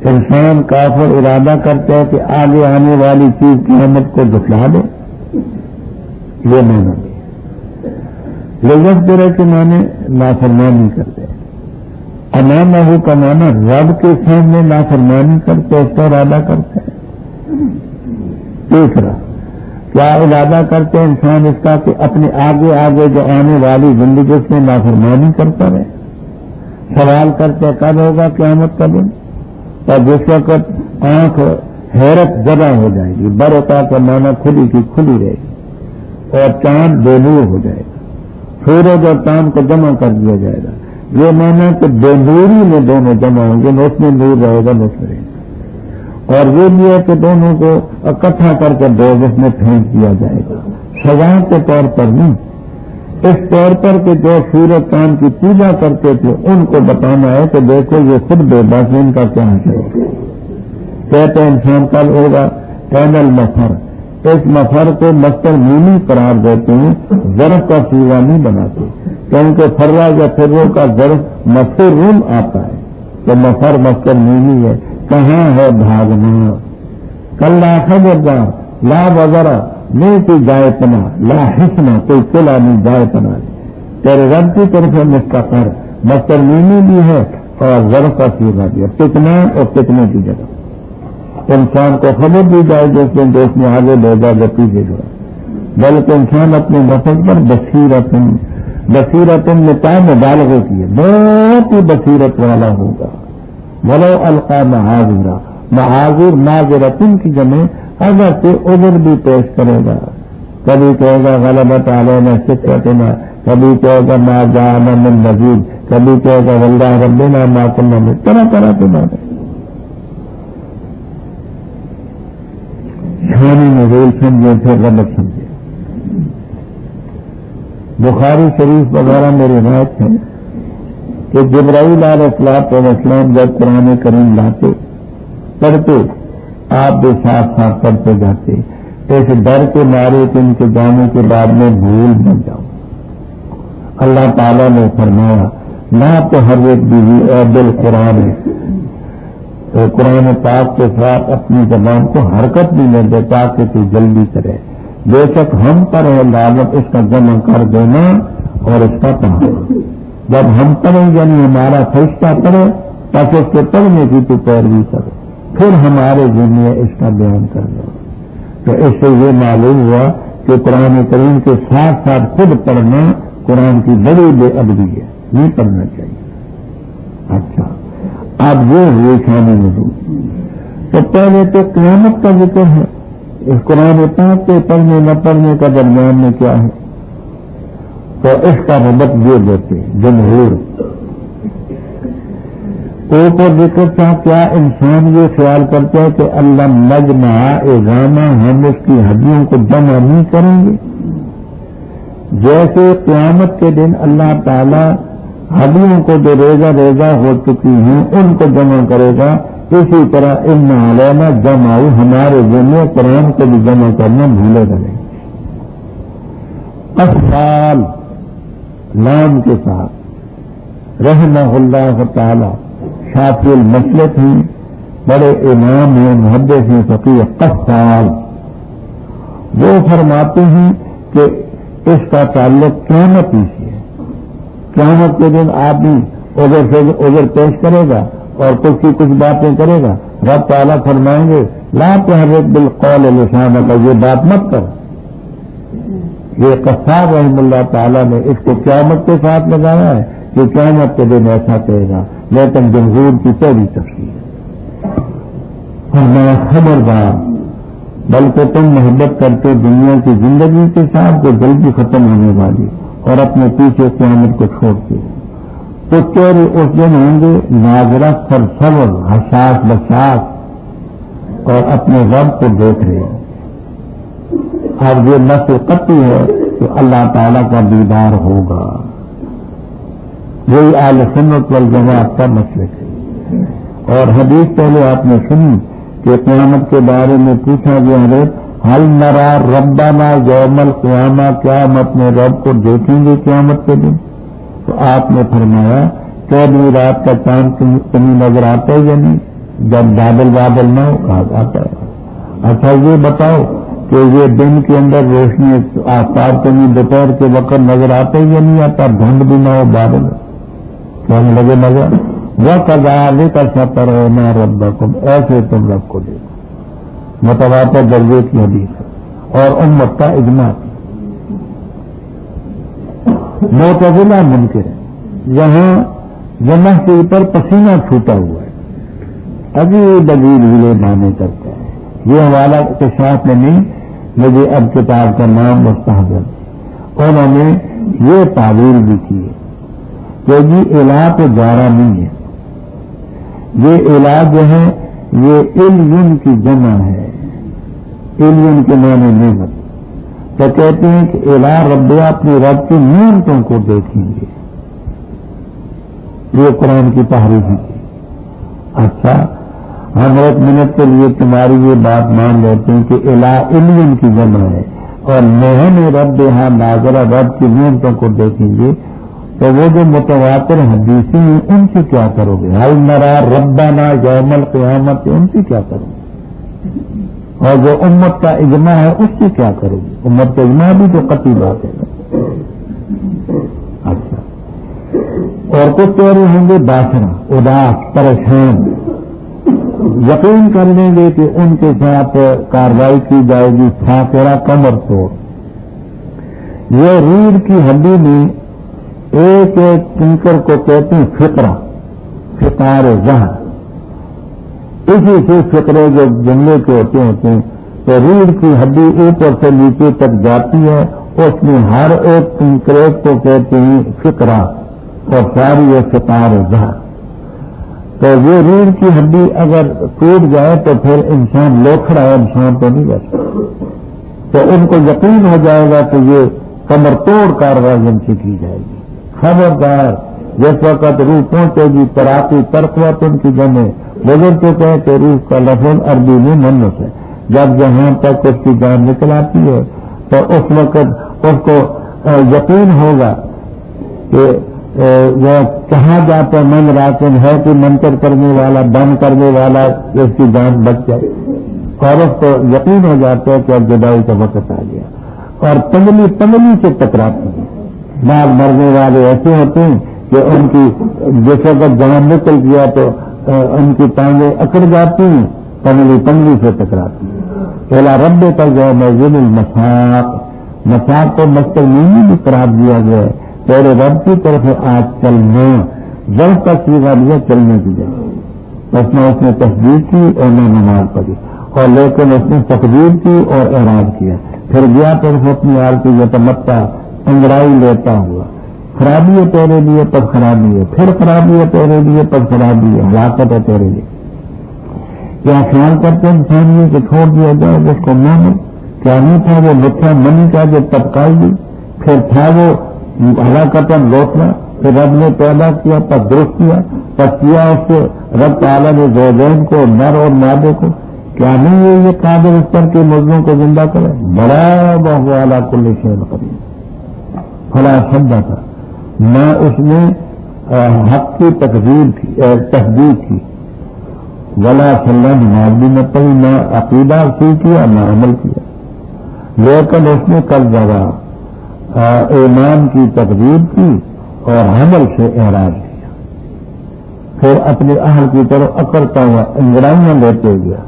انسان کافر ارادہ کرتا ہے کہ آگے آنے والی چیز قیامت کو جھٹلا دے، یہ معنی لیصبر کے معنی نافرمانی کرتے، امانہ کا معنی رب کے سامنے نافرمانی کرتے، اس کا ارادہ کرتے ہیں۔ تیسرا، کیا ارادہ کرتے انسان اس کا کہ اپنے آگے جو آنے والی زندگی اس میں نافرمانی کرتا رہے؟ سوال کرتے کب ہوگا قیامت کا دن؟ اور جس وقت آنکھ حیرت زدہ ہو جائے گی، برقع کا معنی کھلی کی کھلی رہے گی، اور چاند بے نور ہو جائے گا، سورج اور چاند کو جمع کر دیا جائے گا. یہ مانا کہ بے نوری میں دونوں جمع ہوں گے، نہ اس میں نور رہے گا نہ اس میں رہے گا. اور یہ بھی ہے کہ دونوں کو اکٹھا کر کے دوزخ میں پھینک دیا جائے گا. سزا کے طور پر نہیں، اس طور پر کہ جو سورج چاند کی پوجا کرتے تھے ان کو بتانا ہے کہ دیکھو یہ خود بے بس، ان کا کیا ہے. کہتے ہیں انسان کل ہوگا پینل مفر، اس مفر کو مستر مینی قرار دیتے ہیں، ظرف کا سیوا نہیں بناتے، کیونکہ فرا یا فرو کا ظرف مفرون آتا ہے تو مفر مستر مینی ہے. کہاں ہے بھاگنا؟ کل خبردار لا وزرا نہیں کوئی جائے پنا، لا حسنا کوئی قلعہ نہیں جائے پنا. تیرے رب کی طرف سے مستقر مستر مینی بھی ہے اور ظرف کا سیوا بھی ہے، ٹکنا اور ٹکنے کی جگہ. انسان کو خبر دی جائے جس دن دوست میں آگے لے جا یا پیچھے جو ہے، بلکہ انسان اپنے مقصد پر بصیرت میں کیا مبالغے کی ہے، بہت ہی بصیرت والا ہوگا. ولو القا معاذرا، معاذر معذرتن کی جمع اگر سے عذر بھی پیش کرے گا. کبھی کہے گا غلبت علینا شکرتنا، کبھی کہے گا ما جاءنا من مزید، کبھی کہے گا واللہ ربنا ما كنا من، طرح طرح کی باتیں. شانی نزول سمجھے پھر غلط سمجھے. بخاری شریف وغیرہ میں روایت ہے کہ جبرائیل علیہ السلام جب قرآن کریم لاتے پڑھتے آپ بھی ساتھ ساتھ پڑھتے جاتے، ایسے ڈر کے مارے کہ ان کے جانے کے بعد میں بھول نہ جاؤں. اللہ تعالیٰ نے فرمایا نہ تو ہر ایک بھی بالقرآن قرآن پاک کے ساتھ اپنی زبان کو حرکت بھی نہیں دیتا کہ تو جلدی کرے. بے شک ہم پر ہے لازم اس کا جمع کر دینا اور اس کا پڑھنا. جب ہم پڑھیں یعنی ہمارا فرشتہ پڑھے تاکہ اس کے پڑھنے کی تو پیروی کرے، پھر ہمارے ذمے اس کا بیان کر دو. تو اس سے یہ معلوم ہوا کہ قرآن کریم کے ساتھ ساتھ خود پڑھنا قرآن کی بڑی بے ادبی ہے، نہیں پڑھنا چاہیے. اچھا اب یہ ہوئی شانی نزول. تو پہلے تو قیامت کا ذکر ہے. اس قرآن پاک کے پڑھنے نہ پڑھنے کا درمیان میں کیا ہے؟ تو اس کا ربط یہ دیتے جمہور. اوپر ذکر تھا کیا انسان یہ خیال کرتا ہے کہ اللہ مجمع اظامہ ہم اس کی ہڈیوں کو جمع نہیں کریں گے؟ جیسے قیامت کے دن اللہ تعالی ہڈیوں کو جو ریزہ ریزہ ہو چکی ہیں ان کو جمع کرے گا، اسی طرح ان علینا جمع ہمارے ذمہ قرآن کو بھی جمع کرنا بھولے گا نہیں. اصفال لام کے ساتھ رحمہ اللہ تعالی شافی المسلک ہیں، بڑے امام ہیں، محدث ہیں، فقیہ قصال. وہ فرماتے ہیں کہ اس کا تعلق قیامت ہی سے ہے. قیامت کے دن آدمی ادھر پیش کرے گا اور کچھ باتیں کرے گا. رب تعالیٰ فرمائیں گے لا تحرک بالقول لسانک، یہ بات مت کر. یہ قصاب رحم اللہ تعالیٰ نے اس کو قیامت کے ساتھ لگایا ہے کہ قیامت کے دن ایسا کہے گا، لیکن جمہور کی پہلی تفصیل فرمایا خبردار، بلکہ تم محبت کرتے دنیا کی زندگی کے ساتھ جو جلدی ختم ہونے والی اور اپنے پیچھے قیامت کو چھوڑتے تو تیرے اس دن ہوں گے ناظرہ سرسبر حساس بساس اور اپنے رب کو دیکھ رہے ہیں. اب یہ نسل قطعی ہے کہ اللہ تعالیٰ کا دیدار ہوگا. یہی اہل سنت والجماعت کا مسلک ہے. اور حدیث پہلے آپ نے سنی کہ قیامت کے بارے میں پوچھا گیا ہے حل نرا ربنا یوم القیامہ، قیامت میں رب کو دیکھیں گے قیامت کے دن؟ تو آپ نے فرمایا چودھویں رات کا چاند تمہیں نظر آتا ہے یا نہیں؟ جب بادل نہ ہو کہا جاتا ہے. اچھا یہ بتاؤ کہ یہ دن کے اندر روشنی آفتاب تمہیں دوپہر کے وقت نظر آتا ہے یا نہیں آتا؟ دھند بھی نہ ہو بادل کہنے لگے نظر. وَكَذَلِكَ سَتَرَوْنَ رَبَّكُمْ، ایسے تم رب کو دیکھو. متواتر درجے کی حدیث ہے اور امت کا اجماع ہے. معتزلہ منکر ہے، یہاں جمع کے اوپر پسینہ چھوٹا ہوا ہے، عجیب عجیب ہیلے مانے کرتا ہے. یہ حوالہ کے ساتھ میں نہیں، مجھے اب کتاب کا نام مستحضر. انہوں نے یہ تعویل بھی کی ہے کہ جی الہ تو جارا نہیں ہے، یہ الہ جو ہے یہ علم کی جمع ہے، علم کے معنی نعمت، تو کہتے ہیں کہ الہ رب اپنی رب کی نعمتوں کو دیکھیں گے، یہ قرآن کی تحریف کی۔ اچھا ہم ایک منٹ کے لیے تمہاری یہ بات مان لیتے ہیں کہ الہ علم کی جمع ہے اور نہن رب ہاں ناظرہ رب کی نعمتوں کو دیکھیں گے، تو وہ جو متواتر حدیثیں ہیں ان سے کیا کرو گے؟ حل نرا ربنا یوم القیامت، ان سے کیا کرو گے؟ اور جو امت کا اجماع ہے اس سے کیا کرو گے؟ امت کا اجماع بھی تو قطعی بات ہے۔ اچھا اور کچھ چہرے ہوں گے باشرہ، اداس، پریشان، یقین کر لیں گے کہ ان کے ساتھ کارروائی کی جائے گی ساکرہ کمر توڑ۔ یہ ریڑھ کی ہڈی میں ایک ایک کنکر کو کہتے ہیں فقرہ، فقار ذہن، اسی سے فقرے جو جملے کے ہوتے ہیں تو ریڑھ کی ہڈی اوپر سے نیچے تک جاتی ہے، اس میں ہر ایک کنکرے کو کہتے ہیں فقرہ اور ساری یہ فقار ذہن۔ تو یہ ریڑھ کی ہڈی اگر ٹوٹ جائے تو پھر انسان لوکھڑا ہے، انسان تو نہیں بچ سکتا، تو ان کو یقین ہو جائے گا کہ یہ کمر توڑ کارروائی ان سے کی جائے گی۔ خبردار جس وقت روح پہنچے گی تراقی ترقوت ان کی جمع، بزرگ چکے ہیں کہ روح کا لفظ عربی میں منت ہے، جب جہاں تک اس کی جان نکل آتی ہے تو اس وقت اس کو یقین ہوگا کہ وہ کہاں جاتا من راکن ہے کہ منتر کرنے والا، دم کرنے والا، اس کی جان بچ جائے، اور اس کو یقین ہو جاتا ہے کہ اب جدائی کا وقت آ گیا، اور پنگلی سے ٹکراتی ہے۔ بعض مرنے والے ایسے ہوتے ہیں کہ ان کی جس وقت جان نکل گیا تو ان کی ٹانگیں اکڑ جاتی ہیں، پنگلی سے ٹکراتی ہے۔ پہلا رب کا جو موزن المساق، مساق کو مستقبل بھی قرار دیا گیا ہے، تیرے رب کی طرف آج چلنا، جب تک یہ رب چلنے کی جائے۔ اس نے تصدیق کی اور نہ نماز پڑھی، اور لیکن اس نے تقدیر کی اور اعراض کیا، پھر گیا طرف اپنی آل کی یتمتع، انگڑائی لیتا ہوا۔ خرابی ہے تیرے لیے تب خرابی ہے، پھر خرابی ہے تیرے لیے تب خرابی ہے، ہلاکت ہے تیرے لیے۔ کیا خیال کرتے انسان یہ کہ چھوڑ دیا جائے اس کو مانو؟ کیا نہیں تھا وہ مٹھا منی کا جو طبقائی دی، پھر تھا وہ ہلاکت لوٹنا، پھر رب نے پیدا کیا پر درست کیا، پر کیا اس سے رب تعالیٰ نے زوجین کو، نر اور مادے کو، کیا نہیں ہے یہ قادر اس پر کے مردوں کو زندہ کرے؟ بڑا بہوالا کل شیء قدیر، فلا صدق، نہ اس نے حق کی تصدیق کی، ولا صلی، نماز بھی نہ پڑھی، نہ عقیدہ کیا، نہ عمل کیا، لیکن اس نے کل جگہ ایمان کی تقدیر کی اور عمل سے اعراض کیا، پھر اپنے اہل کی طرف اکڑتا ہوا انگڑائیاں لیتے گیا،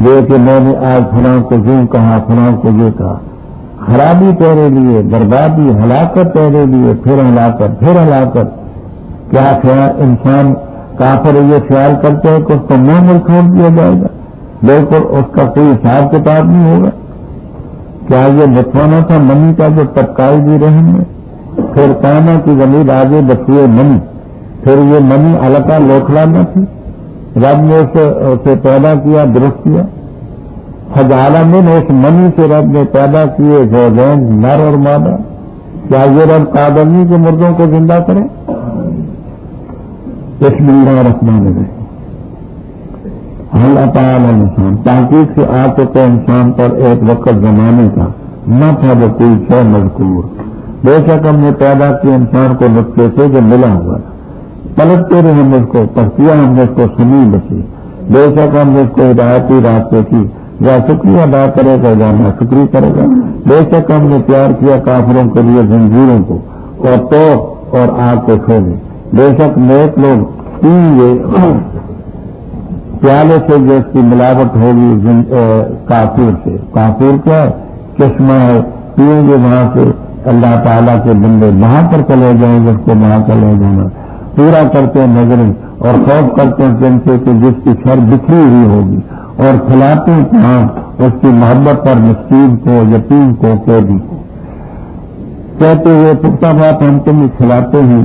یہ کہ میں نے آج فلاں کو یوں کہا، فلاں کو یہ کہا۔ خرابی تیرے لیے، بربادی، ہلاکت تیرے لیے، پھر ہلاکت، پھر ہلاکت۔ کیا خیال انسان کافر یہ خیال کرتے ہیں کہ اس کو معمول چھوڑ دیا جائے گا، لیکن اس کا کوئی حساب کتاب نہیں ہوگا؟ کیا یہ بچوانا تھا منی کا جو طبقائی بھی رحم میں، پھر کانا کی زمین آگے بچیے منی، پھر یہ منی علقہ لوکھڑا نہ تھی، رب نے اسے پیدا کیا، درست کیا، فجعل من، اس منی سے رب نے پیدا کیے زوجین، نر اور مادہ۔ کیا یہ رب قادر نہیں کہ مردوں کو زندہ کرے؟ بسم اللہ الرحمن الرحیم۔ اللہ تعالی انسان، تحقیق سے آ چکے انسان پر ایک وقت زمانے کا، نہ تھا وہ کوئی شے مذکور، بے شک ہم نے پیدا کیا انسان کو نطفے سے جو ملا ہوا تھا، پلٹتے رہے ہم اس کو، پرتیا ہم نے اس کو سنی بچی، بے شک ہم نے اس کو ہدایتی راستے کی، یا شکریہ ادا کرے گا یا نہ شکریہ کرے گا، بے شک ہم نے تیار کیا کافروں کے لیے زنجیروں کو اور توق اور آگ کے شعلے، بے شک نیک لوگ پئیں گے پیالے سے جس کی ملاوٹ ہوگی کافور سے۔ کافور کیا ہے؟ چشمہ ہے، پئیں گے وہاں سے، اللہ تعالیٰ کے بندے وہاں پر چلے جائیں گے، اس کو وہاں چلے جانا، پورا کرتے ہیں نظریں اور خوف کرتے ہیں جن سے کہ جس کی سر بکھری ہوئی ہوگی، اور کھلاتے ہیں اس کی محبت پر مسکین کو، یتیم کو، قیدی کو۔ کہتے ہوئے پختہ بات ہم تمہیں کھلاتے ہیں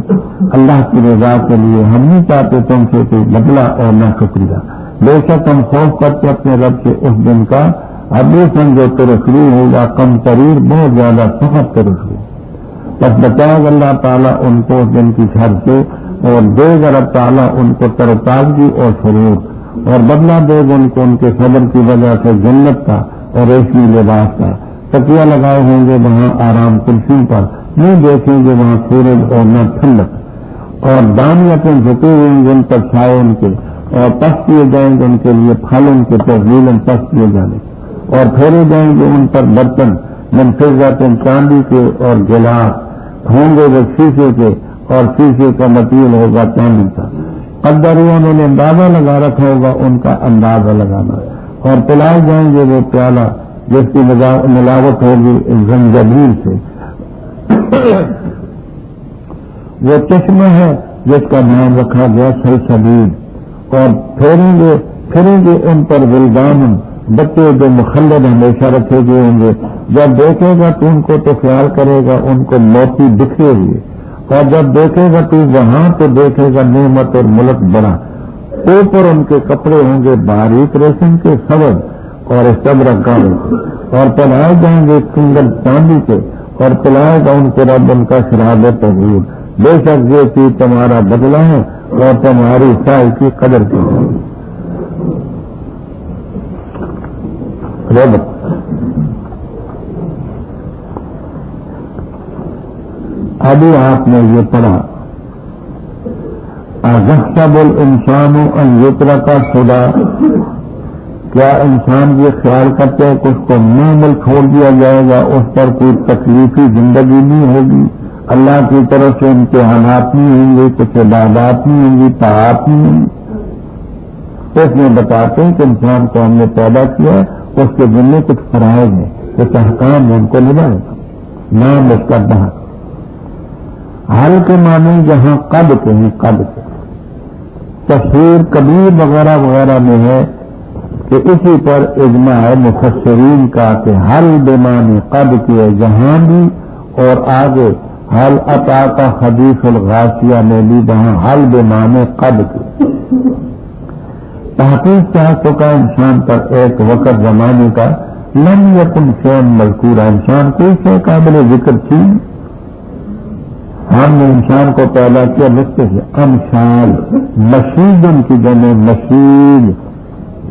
اللہ کی رضا کے لیے، ہم نہیں چاہتے تم سے کوئی بدلہ اور نہ شکریہ، بے شک ہم خوف کرتے اپنے رب سے اس دن کا، اب یہ سمجھو ترش روح ہوگا کم تریر، بہت زیادہ سخت ترش روح۔ بس بچائے گا اللہ تعالیٰ ان کو اس دن کی شر سے، اور دے گا رب تعالیٰ ان کو تر و تازگی اور سرور، اور بدلہ دے گا ان کو ان کے صبر کی وجہ سے جنت کا اور ریشمی لباس کا، تکیہ لگائے ہوں گے وہاں آرام کرسی پر، نہیں دیکھیں گے وہاں سورج اور نہ ٹھنڈک، اور دانیتیں جھکے ہوئیں گے ان پر چھائے ان کے، اور پس کیے جائیں گے ان کے لیے پھل ان کے تفضیلاً پس کیے جانے، اور پھیرے جائیں گے ان پر برتن من فضت چاندی کے، اور گلاس ہوں گے وہ شیشے کے، اور شیشے کا مٹیریل ہوگا چاندی کا، قدروں نے اندازہ لگا رکھا ہوگا ان کا اندازہ لگانا، اور پلائے جائیں گے وہ پیالہ جس کی ملاوٹ ہوگی زنجبیل سے، وہ چشمہ ہے جس کا نام رکھا گیا سلسبیل، اور پھریں گے ان پر ولدان، بچے جو مخلد ہمیشہ رکھے گئے ہوں گے، جب دیکھے گا تو ان کو تو خیال کرے گا ان کو موتی بکھرے ہوئے، اور جب دیکھے گا تو وہاں تو دیکھے گا نعمت اور ملک بڑا، اوپر ان کے کپڑے ہوں گے باریک ریشم کے سبز اور استبرق کا، اور پلائے جائیں گے کنگل چاندی کے، اور پلائے گا ان کو رب ان کا شراب تغیر، بے شک یہ چیز تمہارا بدلہ ہے اور تمہاری سائے کی قدر کی رب۔ ابھی آپ نے یہ پڑھا اَيَحْسَبُ الْإِنسَانُ أَن يُتْرَكَ سُدًى، کیا انسان یہ خیال کرتے ہیں کہ اس کو معمول چھوڑ دیا جائے گا، اس پر کوئی تکلیفی زندگی نہیں ہوگی، اللہ کی طرف سے امتحانات نہیں ہوں گے، کچھ عبادات نہیں ہوں گی، طاعات نہیں ہوں گی۔ اس میں بتاتے ہیں کہ انسان کو ہم نے پیدا کیا، اس کے دل میں کچھ فرائض ہیں، کچھ احکام ہیں، ان کو نبھائے گا، نام اس کا بحث۔ حل کے معنی جہاں قد کے ہیں، قد کے تفسیر کبیر وغیرہ وغیرہ میں ہے کہ اسی پر اجماع ہے مفسرین کا کہ حل بمعنی قد کے جہاں بھی، اور آگے حل عطا کا حدیث الغاشیہ میں بھی وہاں حل بمعنی قد کے تحقیق چاہ چکا انسان پر ایک وقت زمانے کا، لم یکن شیئن مذکورا، انسان کوئی شے قابل ذکر تھی، ہم نے انسان کو پیدا کیا لکھتے ہیں امثال، مشید ان کی جمع مشید،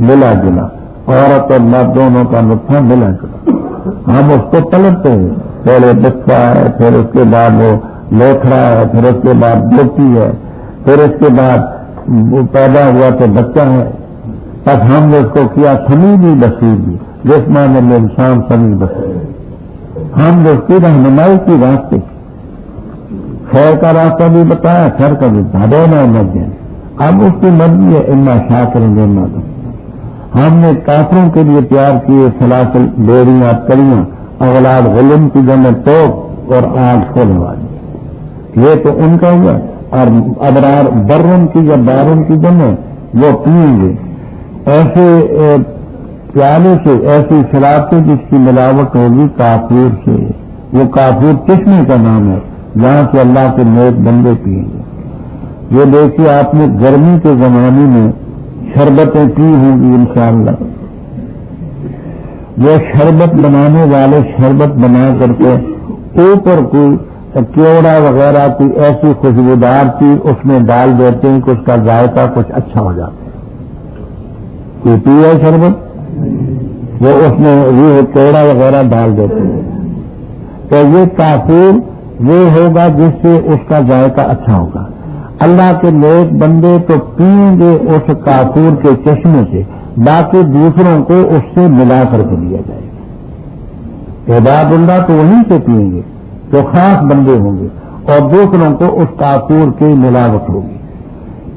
ملا جلا، عورت اور مرد دونوں کا نطفہ ملا جلا، ہم اس کو پلٹتے ہیں، پہلے بچہ ہے، پھر اس کے بعد وہ لوتھڑا ہے، پھر اس کے بعد بیٹی ہے، پھر اس کے بعد پیدا ہوا تو بچہ ہے، بس ہم نے اس کو کیا سمیدی بصیری، جس معنی میں انسان سمیع بصیر، ہم نے اس کی رہنمائی کی راستے، خیر کا راستہ بھی بتایا، شر کا بھی بتایا، نہ مرضی، اب اس کی مرضی ہے، اما شاکر اما کفور۔ ہم نے کافروں کے لیے تیار کیے سلاسل، بیڑیاں، کڑیاں، اغلال غلم کی جمع توق اور آگ کھولنے والی، یہ تو ان کا ہوا، اور ابرار برن کی یا بارن کی جمع وہ پئیں گے ایسے پیالے سے، ایسی شراب سے جس کی ملاوٹ ہوگی کافور سے، وہ کافور چشمے کا نام ہے جہاں سے اللہ کے نیک بندے پئیں گے۔ یہ دیکھیے آپ نے گرمی کے زمانے میں شربتیں پی ہوں گی انشاءاللہ، وہ شربت بنانے والے شربت بنا کر کے اوپر کوئی کیوڑا وغیرہ کوئی ایسی خوشبودار چیز اس میں ڈال دیتے ہیں کہ اس کا ذائقہ کچھ اچھا ہو جاتا ہے، کوئی پی ہے شربت وہ اس میں یہ کیوڑا وغیرہ ڈال دیتے ہیں، تو یہ کافور وہ ہوگا جس سے اس کا ذائقہ اچھا ہوگا۔ اللہ کے نیک بندے تو پئیں گے اس کافور کے چشمے سے، باقی دوسروں کو اس سے ملا کر کے دیا جائے گا۔ عباد اللہ تو وہیں سے پئیں گے جو خاص بندے ہوں گے، اور دوسروں کو اس کافور کی ملاوٹ ہوگی۔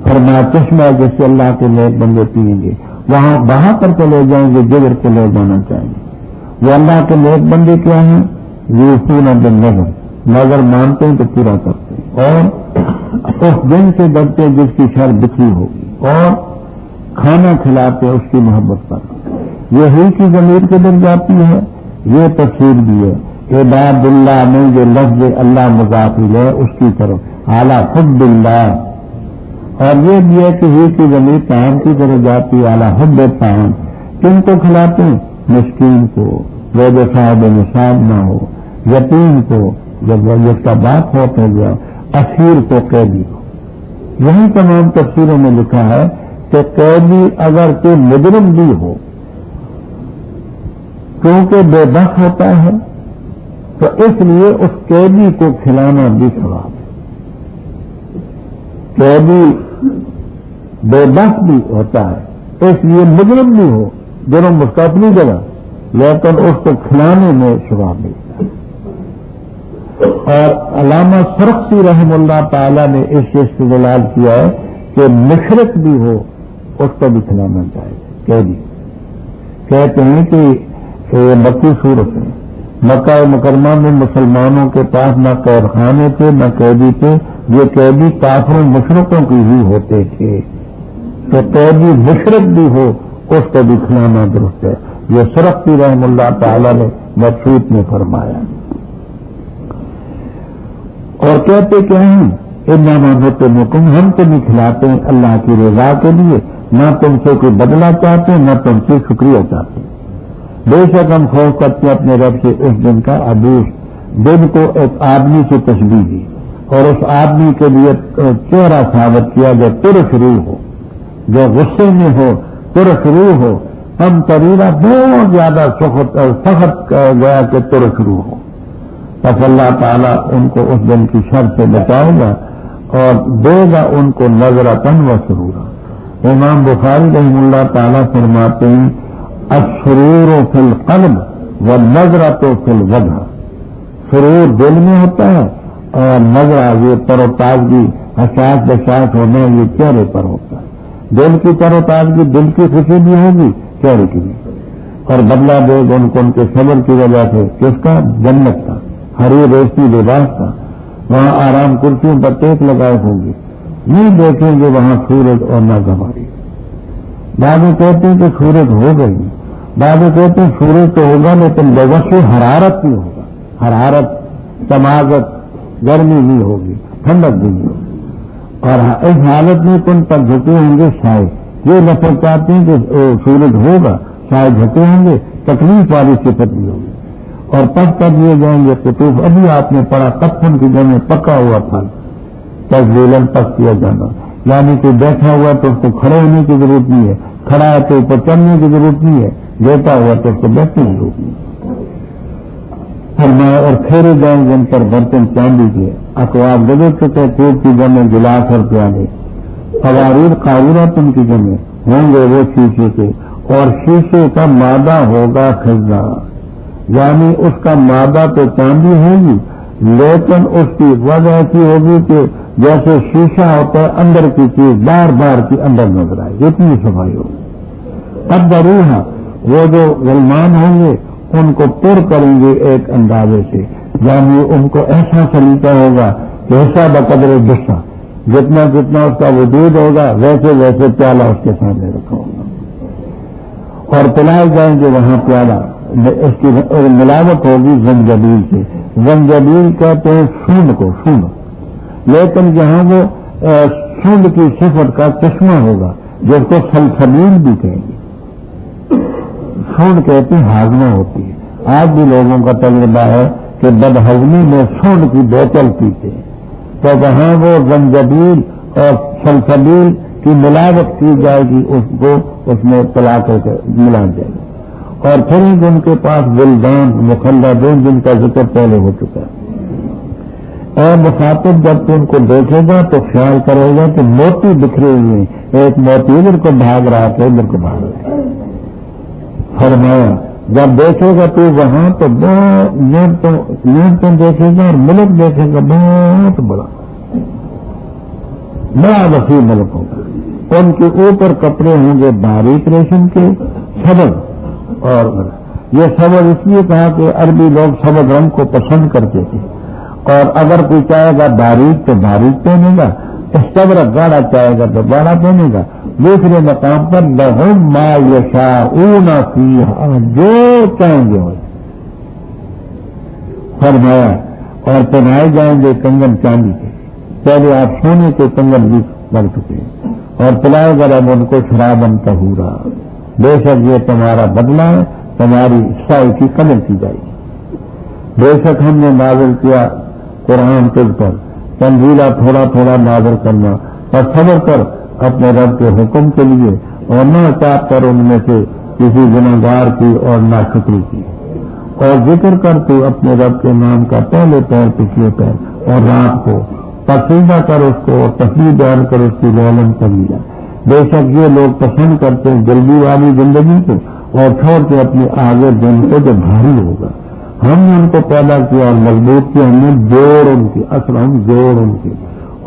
فرمایا چشمہ جس سے اللہ کے نیک بندے پئیں گے، وہاں بہا کر کے لے جائیں گے، جگر کے لے جانا چاہیں گے۔ وہ اللہ کے نیک بندے کیا ہیں؟ یوفون بالنذر، نظر مانتے ہیں تو پورا کرتے ہیں، اور اس دن سے ڈرتے ہیں جس کی شر بکھری ہوگی، اور کھانا کھلاتے اس کی محبت کرتے۔ یہی کی ضمیر کے در جاتی ہے، یہ تفسیر بھی ہے عباد اللہ میں جو لفظ اللہ مضاف ہے اس کی طرف اعلیٰ حب اللہ، اور یہ بھی ہے کہ یہ کی ضمیر طعام کی طرف جاتی ہے، اعلیٰ حب طعام. کن کو کھلاتے ہیں؟ مسکین کو، وہ جو صاحب نصاب نہ ہو، یتیم کو جب جس کا باپ فوت ہو گیا، اسیر کو، قیدی کو. یہی تمام تفسیروں میں لکھا ہے کہ قیدی اگر کوئی مجرم بھی ہو کیونکہ بے بس ہوتا ہے تو اس لیے اس قیدی کو کھلانا بھی ثواب ہے. قیدی بے بس بھی ہوتا ہے اس لیے مجرم بھی ہو، جرم اس کا اپنی جگہ، لیکن اس کو کھلانے میں ثواب ملتا ہے. اور علامہ سرخسی رحم اللہ تعالی نے اس سے استدلال کیا ہے کہ مشرک بھی ہو اس کو بھی کھلانا چاہیے. قیدی کہتے ہیں کہ یہ مکی صورت ہے، مکہ مکرمہ میں مسلمانوں کے پاس نہ قید خانے تھے نہ قیدی تھے، یہ قیدی کافروں مشرکوں کی ہی ہوتے تھے. تو قیدی مشرک بھی ہو اس کو بھی کھلانا درست ہے. یہ سرخسی رحم اللہ تعالی نے مبسوط میں فرمایا. اور کہتے کیا ہیں؟ انما نطعمکم، ہم تو نہیں کھلاتے ہیں اللہ کی رضا کے لیے، نہ تم سے کوئی بدلہ چاہتے نہ تم سے شکریہ چاہتے. بے شک ہم خوف کرتے اپنے رب سے اس دن کا. عبوس دن کو ایک آدمی سے تشبیہ دی اور اس آدمی کے لیے چہرہ ثابت کیا جو ترش روح ہو، جو غصے میں ہو، ترش روح ہو. ہم تریرا بہت زیادہ سخت گیا کہ ترش روح ہو. بس اللہ تعالیٰ ان کو اس دن کی شر سے بچائے گا اور دے گا ان کو نظرتاً و سرورا. امام بخاری رحمہ اللہ تعالیٰ فرماتے ہیں السرور فی القلب والنظرۃ فی الوجہ. سرور دل میں ہوتا ہے اور نظرہ یہ تر و تازگی، حساس بشاس ہونا یہ چہرے پر ہوتا ہے. دل کی تر و تازگی، دل کی خوشی بھی ہوگی، چہرے کی بھی. اور بدلہ دے گا ان کو ان کے صبر کی وجہ سے. کس کا؟ جنت کا، ہری ریشمی لباس کا. وہاں آرام کرسیوں پر ٹیک لگائے ہوں گے، نہیں دیکھیں گے وہاں سورج اور نہ گھماری. بعض کہتے ہیں کہ سورج ہو گئی، بعض کہتے ہیں سورج تو ہوگا لیکن بغیر حرارت نہیں ہوگا. حرارت، تمازت، گرمی نہیں ہوگی، ٹھنڈک بھی نہیں ہوگی. اور اس حالت میں تم پر جھکے ہوں گے سائے. یہ لفظ چاہتے ہیں کہ سورج ہوگا، سائے جھکے ہوں گے، تکلیف والی صفت بھی ہوگی. اور پس کر دیے جائیں گے قطوف. ابھی آپ نے پڑھا کفن کی جگہ پکا ہوا تھا، تجویلن پک کیا جانا، یعنی کہ بیٹھا ہوا تو اس کو کھڑے ہونے کی ضرورت نہیں ہے، کھڑا ہے تو اوپر چڑھنے کی ضرورت نہیں ہے، لیٹا ہوا تو اس کو بیٹھنے کی ضرورت نہیں ہے. فرمایا اور پھیرے جائیں گے ان پر برتن چاندی کے. اخبار گزر چکے، کوٹ کی جمع گلاس اور پیالے. قواریر قاورات ان کی جمع ہوں گے وہ شیشے کے، اور شیشے کا مادہ ہوگا خزہ، یعنی اس کا مادہ تو چاندی ہوگی لیکن اس کی وجہ ایسی ہوگی کہ جیسے شیشہ ہوتا ہے اندر کی چیز بار بار کی اندر نظر آئے، اتنی صفائی ہوگی. اب ضرور وہ جو غلمان ہوں گے ان کو پر کریں گے ایک اندازے سے، یعنی ان کو ایسا سلیقہ ہوگا کہ ایسا بقدر غصہ، جتنا جتنا اس کا وجود ہوگا ویسے ویسے پیالہ اس کے سامنے رکھا ہوگا. اور پلائے جائیں گے وہاں پیالہ، اس کی ملاوٹ ہوگی زنجبیل سے. زنجبیل کہتے ہیں سونڈ کو، سونڈ، لیکن جہاں وہ سونڈ کی صفت کا چشمہ ہوگا جس کو سلسبیل بھی کہیں گے. سونڈ کہتے ہیں ہاضمہ ہوتی ہے. آج بھی لوگوں کا تجربہ ہے کہ بدہضمی میں سونڈ کی بوتل پیتے ہیں، تو وہاں وہ زنجبیل اور سلسبیل کی ملاوٹ کی جائے گی، اس کو اس میں پلا کر ملا جائے گا. اور پھر ان کے پاس ولدان مخلدون جن کا ذکر پہلے ہو چکا ہے. اور مخاطب جب ان کو دیکھے گا تو خیال کرے گا کہ موتی بکھرے ہوئے ہیں، ایک موتی ادھر کو بھاگ رہا تھا ادھر کو بھاگ رہا ہے. فرمایا جب دیکھے گا تو وہاں تو بہت دیکھے گا اور ملک دیکھے گا بہت بڑا وسیع ملک ہوگا. ان کے اوپر کپڑے ہوں گے باریک ریشم کے سبز. اور یہ سبز اس لیے کہا کہ عربی لوگ سبز رنگ کو پسند کرتے تھے، اور اگر کوئی چاہے گا باریک تو باریک پہنے گا، استبرق گاڑا چاہے گا تو گاڑا پہنے گا. دوسرے مقام پر لہم ما یشاؤون فیہا، جو چاہیں گے فرمایا اور پہنائے جائیں گے کنگن چاندی کے، پہلے آپ سونے کے کنگن بھی بن چکے ہیں، اور پلائے گا اب ان کو شرابن طہورا، بے شک یہ تمہارا بدلہ ہے، تمہاری سائی کی قدر کی جائے گی۔ بے شک ہم نے نازل کیا قرآن تجھ پر تنزیلا، تھوڑا تھوڑا نازل کرنا، اور صبر کر اپنے رب کے حکم کے لیے، اور نہ چاپ کر ان میں سے کسی گنہگار کی اور نہ شکری کی، اور ذکر کر تو اپنے رب کے نام کا پہلے پیر پچھلے پیر اور رات کو، پسندہ کر اس کو اور تسبیح بیان کر اس کی لولن قلیلا۔ بے شک یہ لوگ پسند کرتے ہیں جلدی والی زندگی کو اور چھوڑتے اپنے آگے دن کو جو بھاری ہوگا۔ ہم نے ان کو پیدا کیا اور مضبوط کیا، ہم نے جوڑ ان کی، اصل ہم جوڑ ان کی،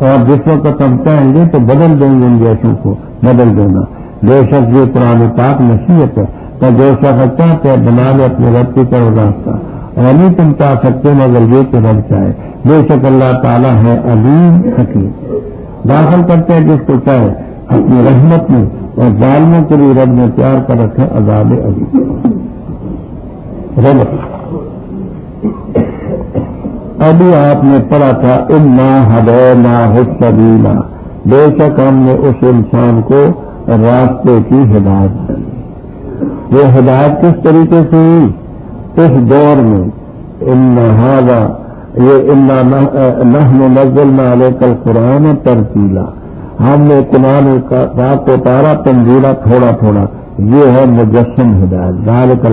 اور جس وقت ہم چاہیں گے تو بدل دیں گے ان جیسوں کو، بدل دینا۔ بے شک یہ قرآن پاک نصیحت ہے، تو جو شخص چاہتے ہیں بنا لے اپنے رب کی طرف راستہ، اور نہیں تم چاہ سکتے مگر یہ کہ رب چاہے۔ بے شک اللہ تعالیٰ ہے علیم حکیم، داخل کرتے ہیں جس کو چاہے اپنی رحمت میں، اور ظالموں کے لیے رب نے تیار کر رکھے عذاب علیم۔ ابھی آپ نے پڑھا تھا انا ہدیناہ السبیل، بے شک ہم نے اس انسان کو راستے کی ہدایت دی۔ یہ ہدایت کس طریقے سے ہوئی؟ اس دور میں ان ھذا، یہ انا نحن نزلنا علیک القرآن ترتیلا، ہم نے قرآن پاک کو اتارا تنزیلا، تھوڑا تھوڑا، یہ ہے مجسم ہدایت۔ ذالک